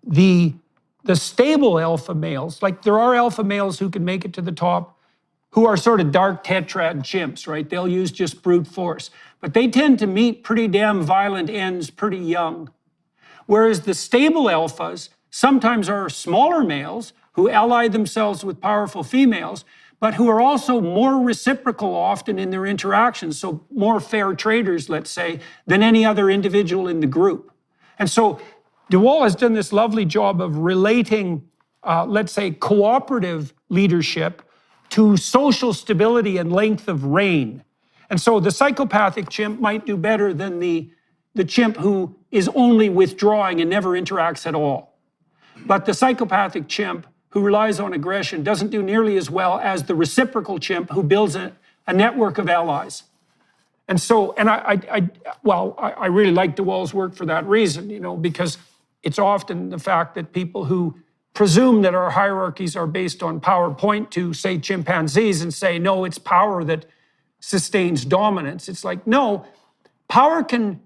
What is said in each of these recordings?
the stable alpha males, like there are alpha males who can make it to the top, who are sort of dark tetrad chimps, right? They'll use just brute force. But they tend to meet pretty damn violent ends pretty young. Whereas the stable alphas sometimes are smaller males who ally themselves with powerful females, but who are also more reciprocal often in their interactions, so more fair traders, let's say, than any other individual in the group. And so de Waal has done this lovely job of relating, let's say, cooperative leadership to social stability and length of reign. And so the psychopathic chimp might do better than the chimp who is only withdrawing and never interacts at all. But the psychopathic chimp who relies on aggression doesn't do nearly as well as the reciprocal chimp who builds a network of allies. And so, and I really like de Waal's work for that reason, you know, because it's often the fact that people who presume that our hierarchies are based on power point to, say, chimpanzees and say, no, it's power that sustains dominance. It's like, no, power can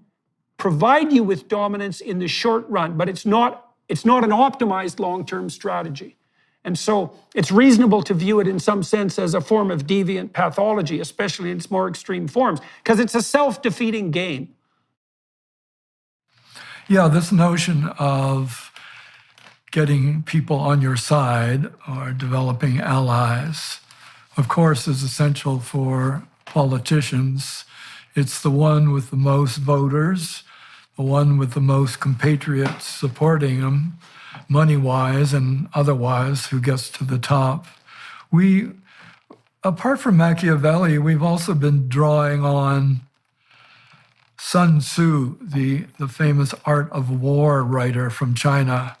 provide you with dominance in the short run, but it's not an optimized long-term strategy. And so it's reasonable to view it in some sense as a form of deviant pathology, especially in its more extreme forms, because it's a self-defeating game. Yeah, this notion of getting people on your side or developing allies, of course, is essential for politicians. It's the one with the most voters, the one with the most compatriots supporting them, money-wise and otherwise, who gets to the top. We, apart from Machiavelli, we've also been drawing on Sun Tzu, the famous art of war writer from China.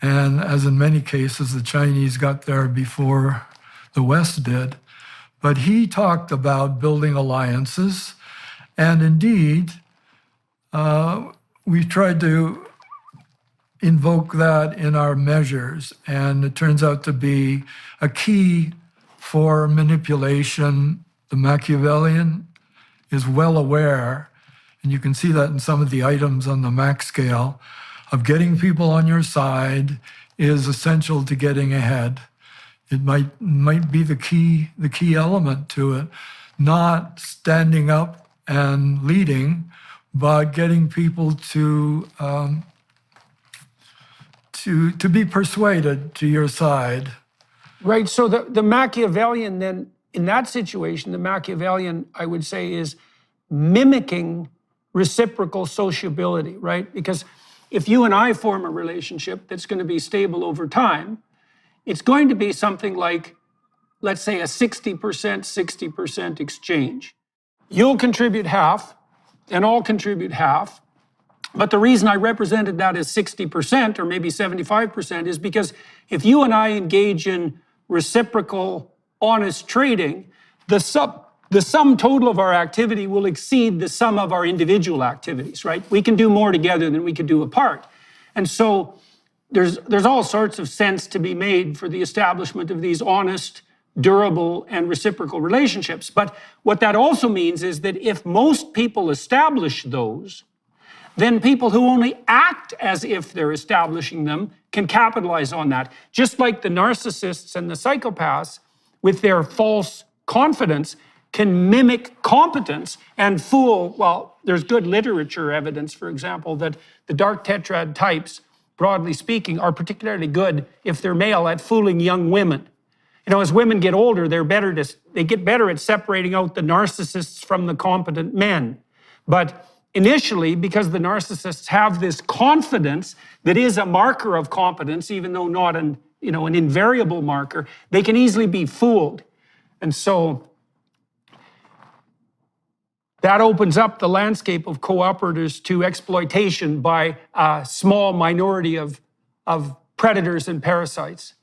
And as in many cases, the Chinese got there before the West did. But he talked about building alliances. And indeed, we tried to invoke that in our measures. And it turns out to be a key for manipulation. The Machiavellian is well aware, and you can see that in some of the items on the Mach scale, of getting people on your side is essential to getting ahead. It might be the key element to it, not standing up and leading, but getting people to be persuaded to your side. Right, so the Machiavellian then, in that situation, the Machiavellian, I would say, is mimicking reciprocal sociability, right? Because if you and I form a relationship that's going to be stable over time, it's going to be something like, let's say, a 60% exchange. You'll contribute half, and I'll contribute half. But the reason I represented that as 60% or maybe 75% is because if you and I engage in reciprocal, honest trading, the sum total of our activity will exceed the sum of our individual activities, right? We can do more together than we could do apart. And so there's all sorts of sense to be made for the establishment of these honest, durable, and reciprocal relationships. But what that also means is that if most people establish those, then people who only act as if they're establishing them can capitalize on that. Just like the narcissists and the psychopaths, with their false confidence, can mimic competence and fool. Well, there's good literature evidence, for example, that the dark tetrad types, broadly speaking, are particularly good if they're male at fooling young women. You know, as women get older, they get better at separating out the narcissists from the competent men. But initially, because the narcissists have this confidence that is a marker of competence, even though not an invariable marker, they can easily be fooled. And so that opens up the landscape of cooperators to exploitation by a small minority of predators and parasites.